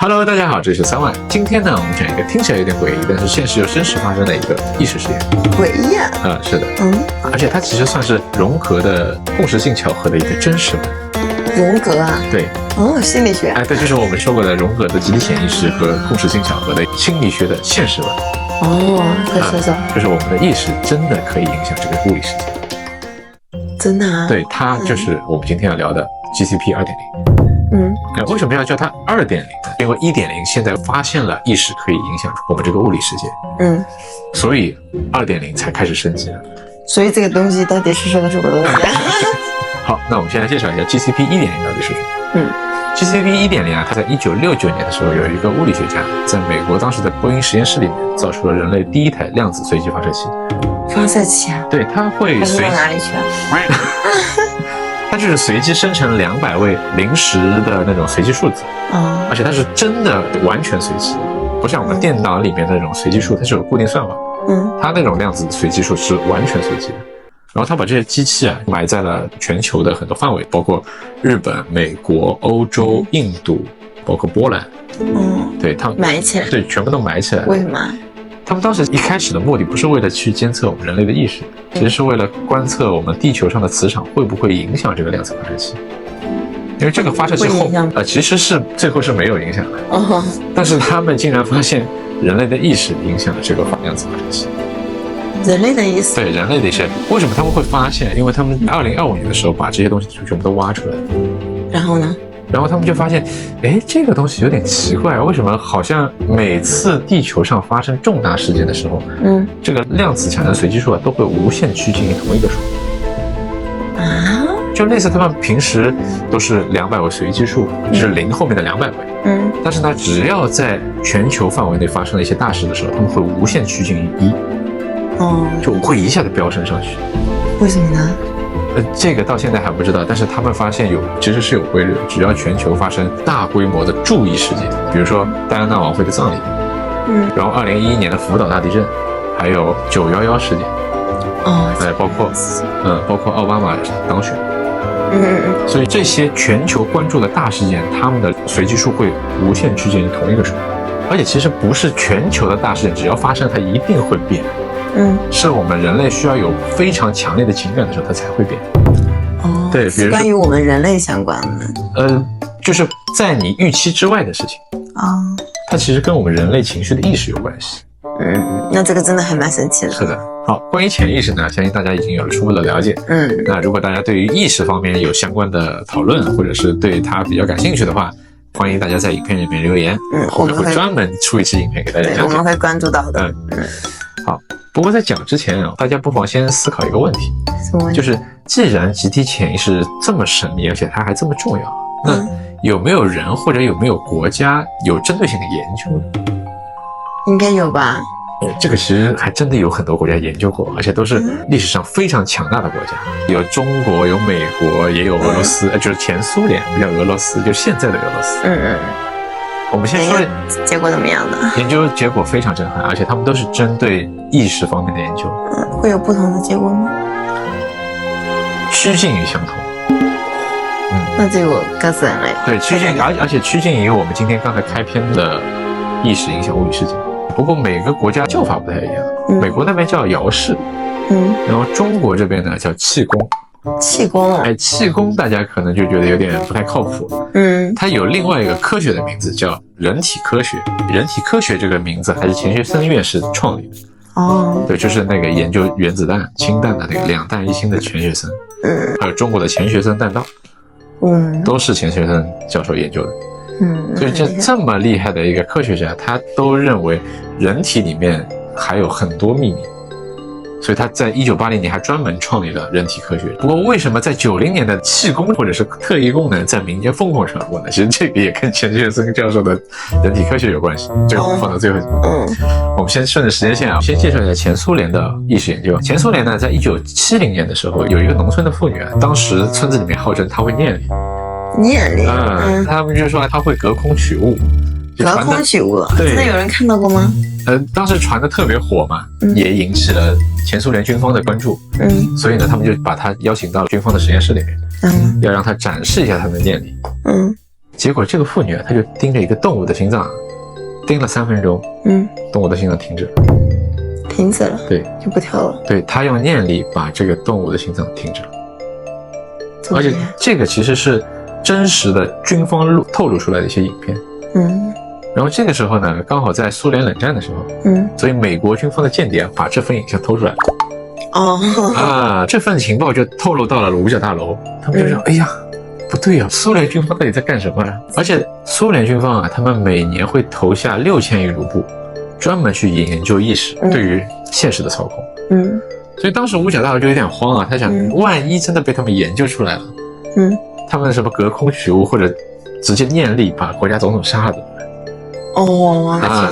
Hello， 大家好，这里是3万。今天呢，我们讲一个听起来有点诡异，但是现实又真实发生的一个意识实验。诡异啊？是的，而且它其实算是融合的共识性巧合的一个真实文。荣格啊？对。心理学。对，就是我们说过的融合的集体潜意识和共识性巧合的心理学的现实文。快说说。就是我们的意识真的可以影响这个物理世界。真的啊？对，它就是我们今天要聊的 GCP 2.0。为什么要叫它2.0呢？因为1.0现在发现了意识可以影响我们这个物理世界，所以2.0才开始升级了。所以这个东西到底是个什么东西？好，那我们先来介绍一下 GCP 1.0到底是什么。GCP 1.0啊，它在1969年的时候，有一个物理学家在美国当时的波音实验室里面造出了人类第一台量子随机发射器。发射器啊？对，它会随到哪里去啊？它就是随机生成200位临时的那种随机数字，而且它是真的完全随机，不像我们电脑里面的那种随机数，它是有固定算法，它那种量子随机数是完全随机的。然后它把这些机器啊埋在了全球的很多范围，包括日本、美国、欧洲、印度，包括波兰，对，它埋起来，对，全部都埋起来。为什么？他们当时一开始的目的不是为了去监测我们人类的意识，其实是为了观测我们地球上的磁场会不会影响这个量子发射器。因为这个发射器其实是最后是没有影响的，但是他们竟然发现人类的意识影响了这个量子发射器。人类的意思？对，人类的一些。为什么他们会发现？因为他们2025年的时候把这些东西全部都挖出来。然后呢？然后他们就发现，这个东西有点奇怪，为什么好像每次地球上发生重大事件的时候，这个量子产生随机数都会无限趋近于同一个数。就类似他们平时都是200位随机数，就是0后面的200位。但是呢，只要在全球范围内发生了一些大事的时候，他们会无限趋近于1。就会一下子飙升上去。为什么呢？这个到现在还不知道，但是他们发现其实是有规律，只要全球发生大规模的注意事件，比如说戴安娜王妃的葬礼，然后2011年的福岛大地震，还有911事件，包括奥巴马当选，所以这些全球关注的大事件，他们的随机数会无限趋近于同一个数，而且其实不是全球的大事件，只要发生它一定会变。是我们人类需要有非常强烈的情感的时候，它才会变。对，比如说关于我们人类相关的，就是在你预期之外的事情它其实跟我们人类情绪的意识有关系。那这个真的还蛮神奇的。是的。好，关于潜意识呢，相信大家已经有了初步的了解。那如果大家对于意识方面有相关的讨论，或者是对它比较感兴趣的话，欢迎大家在影片里面留言，我们会专门出一期影片给大家讲解。我们会关注到的。好，不过在讲之前大家不妨先思考一个问题。什么问题？就是既然集体潜意识这么神秘，而且它还这么重要，那有没有人或者有没有国家有针对性的研究呢？应该有吧。这个其实还真的有很多国家研究过，而且都是历史上非常强大的国家，有中国，有美国，也有俄罗斯，就是前苏联，不叫俄罗斯，就现在的俄罗斯。我们先说结果怎么样呢？研究结果非常震撼，而且他们都是针对意识方面的研究。会有不同的结果吗？趋近于相同。那这个各自人类。对，趋近，而且趋近于我们今天刚才开篇的意识影响物理世界。不过每个国家叫法不太一样，美国那边叫爻式，然后中国这边呢叫气功。气功啊？气功大家可能就觉得有点不太靠谱。它有另外一个科学的名字叫人体科学。人体科学这个名字还是钱学森院士创立的。对，就是那个研究原子弹、氢弹的那个2弹1星的钱学森。还有中国的钱学森弹道。都是钱学森教授研究的。所以这么厉害的一个科学家，他都认为人体里面还有很多秘密，所以他在1980年还专门创立了人体科学。不过为什么在90年的气功或者是特异功能在民间疯狂传播呢？其实这个也跟钱学森教授的人体科学有关系，这个我们放到最后。我们先顺着时间线先介绍一下前苏联的意识研究。前苏联呢，在1970年的时候，有一个农村的妇女当时村子里面号称她会念力。他们就说他会隔空取物。隔空取物？对，真的有人看到过吗？当时传的特别火嘛，也引起了前苏联军方的关注。所以呢，他们就把他邀请到了军方的实验室里面，要让他展示一下他的念力。结果这个妇女啊，她就盯着一个动物的心脏，盯了3分钟，动物的心脏停止了，停止了，对，就不跳了。对，她用念力把这个动物的心脏停止了，而且这个其实是真实的军方透露出来的一些影片。然后这个时候呢，刚好在苏联冷战的时候，所以美国军方的间谍把这份影像偷出来了。这份情报就透露到了五角大楼，他们就说：“哎呀，不对呀，苏联军方到底在干什么呀？”而且苏联军方啊，他们每年会投下6000亿卢布，专门去研究意识对于现实的操控。所以当时五角大楼就有点慌啊，他想，万一真的被他们研究出来了，他们什么隔空取物或者直接念力把国家总统杀了。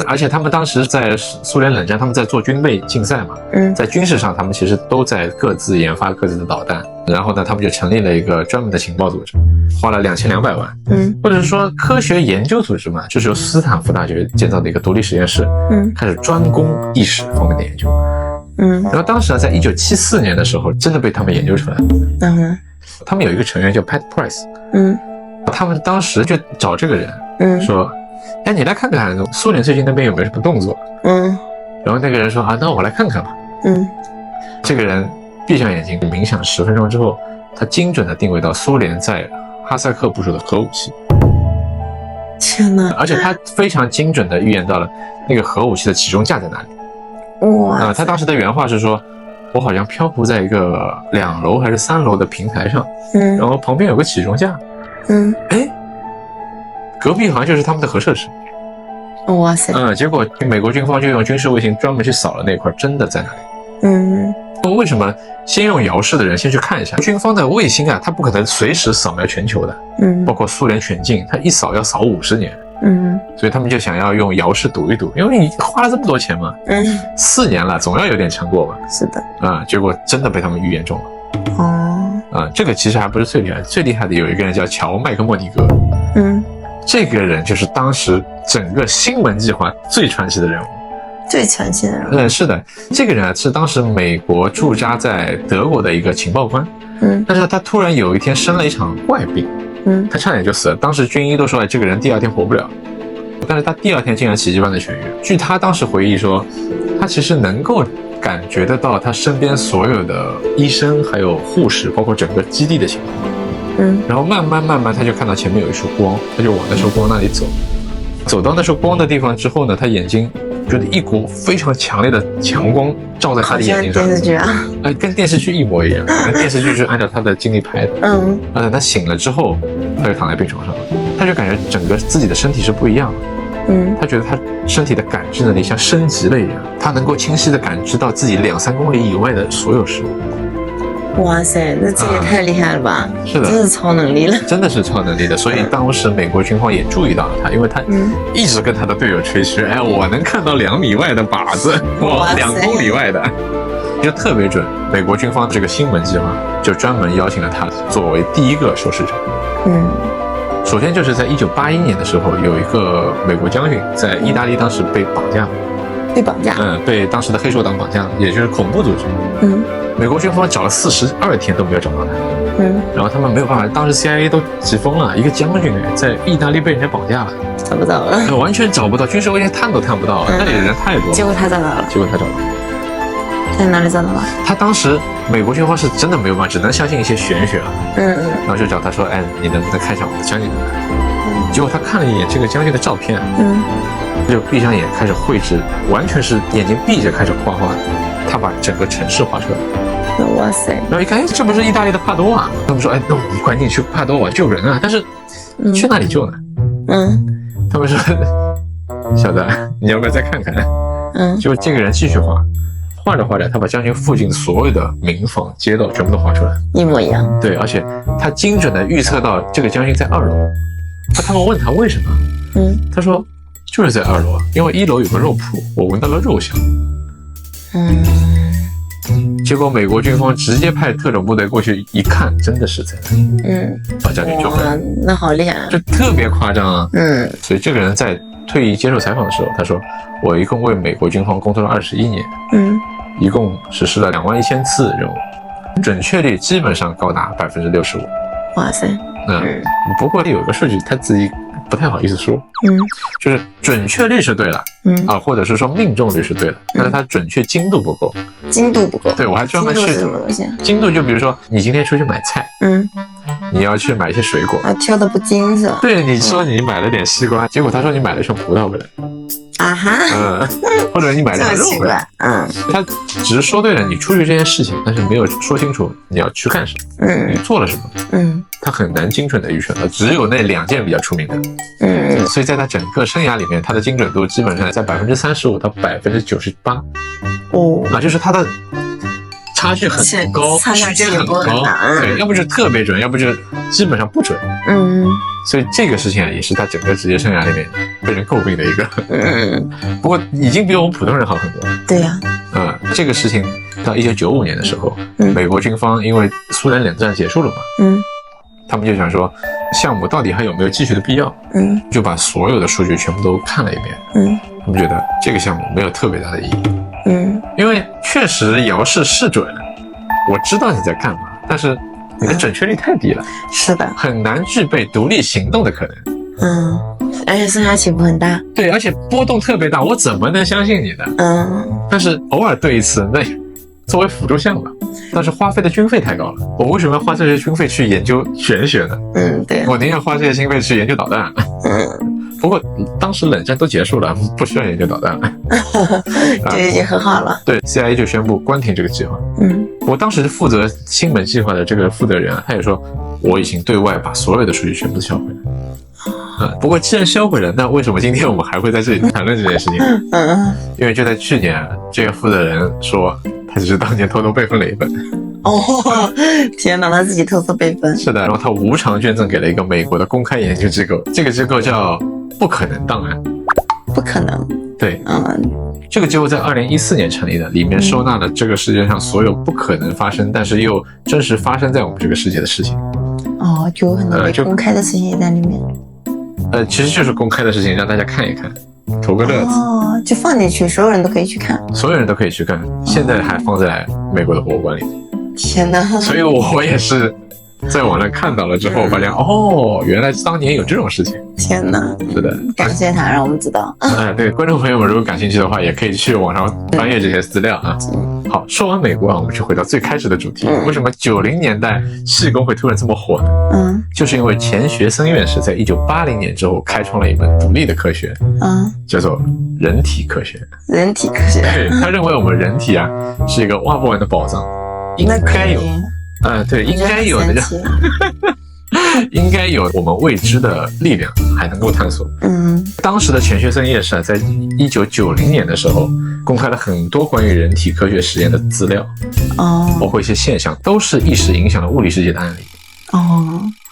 而且他们当时在苏联冷战，他们在做军备竞赛嘛，在军事上他们其实都在各自研发各自的导弹，然后呢，他们就成立了一个专门的情报组织，花了2200万，或者说科学研究组织嘛，就是由斯坦福大学建造的一个独立实验室，开始专攻意识方面的研究，然后当时呢，在1974年的时候，真的被他们研究出来了，他们有一个成员叫 Pat Price，他们当时就找这个人，说。哎，你来看看苏联最近那边有没有什么动作？然后那个人说啊，那我来看看吧。这个人闭上眼睛冥想10分钟之后，他精准的定位到苏联在哈萨克部署的核武器。天哪！而且他非常精准的预言到了那个核武器的起重架在哪里。哇！他当时的原话是说，我好像漂浮在一个2楼还是3楼的平台上，然后旁边有个起重架。哎。隔壁好像就是他们的核设施。哇塞！结果美国军方就用军事卫星专门去扫了那块，真的在那里。为什么先用遥视的人先去看一下？军方的卫星啊，它不可能随时扫描全球的，包括苏联全境，它一扫要扫50年。所以他们就想要用遥视赌一赌，因为你花了这么多钱嘛，4年了，总要有点成果吧。是的。结果真的被他们预言中了。这个其实还不是最厉害的，最厉害的有一个人叫乔麦克莫尼格。这个人就是当时整个星门计划最传奇的人物。最传奇的人物。是的，这个人啊是当时美国驻扎在德国的一个情报官。但是他突然有一天生了一场怪病。他差点就死了。当时军医都说，这个人第2天活不了。但是他第2天竟然奇迹般的痊愈。据他当时回忆说，他其实能够感觉得到他身边所有的医生还有护士，包括整个基地的情况。然后慢慢他就看到前面有一束光，他就往那束光那里走，走到那束光的地方之后呢，他眼睛觉得一股非常强烈的强光照在他的眼睛上，电视剧啊，跟电视剧一模一样，电视剧就是按照他的经历拍的。等他醒了之后，他就躺在病床上了，他就感觉整个自己的身体是不一样的。他觉得他身体的感知能力像升级了一样，他能够清晰的感知到自己2-3公里以外的所有事物。哇塞，那这也太厉害了吧！是的，真是超能力了，真的是超能力的。所以当时美国军方也注意到了他，因为他一直跟他的队友吹嘘，哎，我能看到2米外的靶子，哇，2公里外的，就特别准。美国军方这个星门计划就专门邀请了他作为第1个受试者。首先就是在1981年的时候，有一个美国将军在意大利当时被绑架了。被绑架？被当时的黑手党绑架了，也就是恐怖组织。美国军方找了42天都没有找到他。然后他们没有办法，当时 CIA 都急疯了，一个将军在意大利被人家绑架了，找不到了，完全找不到，军事卫星探都探不到，那里的人太多了。结果他找到了。结果他找到了。在哪里找到了？他当时美国军方是真的没有办法，只能相信一些玄学了。然后就找他说，哎，你能不能看一下我们的将军在哪？结果他看了一眼这个将军的照片，就闭上眼开始绘制，完全是眼睛闭着开始画画。他把整个城市画出来。哇塞！然后一看，哎，这不是意大利的帕多瓦？他们说，哎，那我们赶紧去帕多瓦救人啊！但是去哪里救呢？他们说，小子，你要不要再看看？就这个人继续画，画着画着，他把将军附近所有的民房、街道全部都画出来，一模一样。对，而且他精准的预测到这个将军在2楼。他们问他为什么？他说就是在2楼，因为1楼有个肉铺，我闻到了肉香。结果美国军方直接派特种部队过去一看，真的是在那里。把将军救回来。那好厉害啊！就特别夸张啊。所以这个人在退役接受采访的时候，他说：“我一共为美国军方工作了21年，一共实施了21000次任务，准确率基本上高达65%。”哇塞！不过有一个数据他自己不太好意思说，就是准确率是对了，或者是说命中率是对的，但是它准确精度不够。精度不够？对，我还专门去。精度是什么东西？精度就比如说你今天出去买菜，你要去买一些水果，挑的不精是吧？对，你说你买了点西瓜，结果他说你买了串葡萄回来。啊哈，或者你买了肉回来，他只是说对了你出去这件事情，但是没有说清楚你要去干什么，你做了什么，他很难精准的预测，只有那2件比较出名的，所以在他整个生涯里面，他的精准度基本上在35%到98%，就是他的差距很高，区间很高，对，要不就特别准，要不就基本上不准，所以这个事情也是他整个职业生涯里面被人诟病的一个，不过已经比我们普通人好很多。对呀，这个事情到1995年的时候，美国军方因为苏联冷战结束了嘛，他们就想说项目到底还有没有继续的必要，就把所有的数据全部都看了一遍，他们觉得这个项目没有特别大的意义，因为确实遥视是准了，我知道你在干嘛，但是你的准确率太低了，是的，很难具备独立行动的可能，而且生涯起伏很大，对，而且波动特别大，我怎么能相信你的？但是偶尔对一次，那作为辅助项目，但是花费的军费太高了，我为什么要花这些军费去研究玄学呢？对，我宁愿花这些经费去研究导弹。不过当时冷战都结束了，不需要研究导弹了，就已经很好了。对 ，CIA 就宣布关停这个计划。我当时负责星门计划的这个负责人他也说，我已经对外把所有的数据全部销毁了。不过既然销毁了，那为什么今天我们还会在这里谈论这件事情？因为就在去年，这个负责人说，他只是当年偷偷备份了一本。天哪，他自己偷偷备份。是的，然后他无偿捐赠给了一个美国的公开研究机构，这个机构叫不可能档案。不可能。对，这个机构在2014年成立的，里面收纳了这个世界上所有不可能发生，但是又真实发生在我们这个世界的事情。就有很多公开的事情也在里面。其实就是公开的事情，让大家看一看，图个乐子。就放进去，所有人都可以去看。所有人都可以去看，现在还放在美国的博物馆里。天哪！所以我也是在网上看到了之后，发现原来当年有这种事情。天哪！是的，感谢他让我们知道。对，观众朋友们如果感兴趣的话，也可以去网上翻阅这些资料啊。好，说完美国我们就回到最开始的主题，为什么90年代气功会突然这么火呢？就是因为钱学森院士在1980年之后开创了一门独立的科学，叫做人体科学。人体科学，对，他认为我们人体是一个挖不完的宝藏，应该有，对，应该有的，应该有我们未知的力量还能够探索。当时的钱学森院士在1990年的时候公开了很多关于人体科学实验的资料，包括一些现象都是意识影响了物理世界的案例。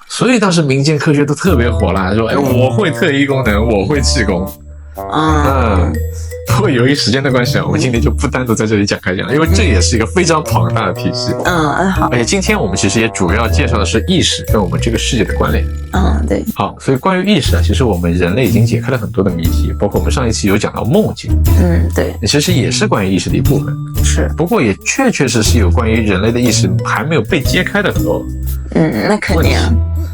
所以当时民间科学都特别火啦，说我会特异功能，我会气功。不过由于时间的关系我们今天就不单独在这里展开讲，因为这也是一个非常庞大的体系。好。而且今天我们其实也主要介绍的是意识跟我们这个世界的关联。对。好，所以关于意识其实我们人类已经解开了很多的谜题，包括我们上一期有讲到梦境。对。其实也是关于意识的一部分。是。不过也确实有关于人类的意识还没有被揭开的很多。那肯定。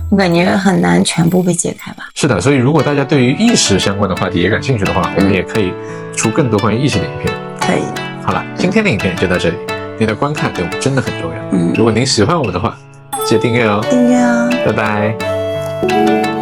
我感觉很难全部被揭开吧。是的，所以如果大家对于意识相关的话题也感兴趣的话，我们也可以出更多关于意识的影片。可以。好了，今天的影片就到这里。您的观看对我们真的很重要。如果您喜欢我们的话，记得订阅哦。订阅哦。拜拜。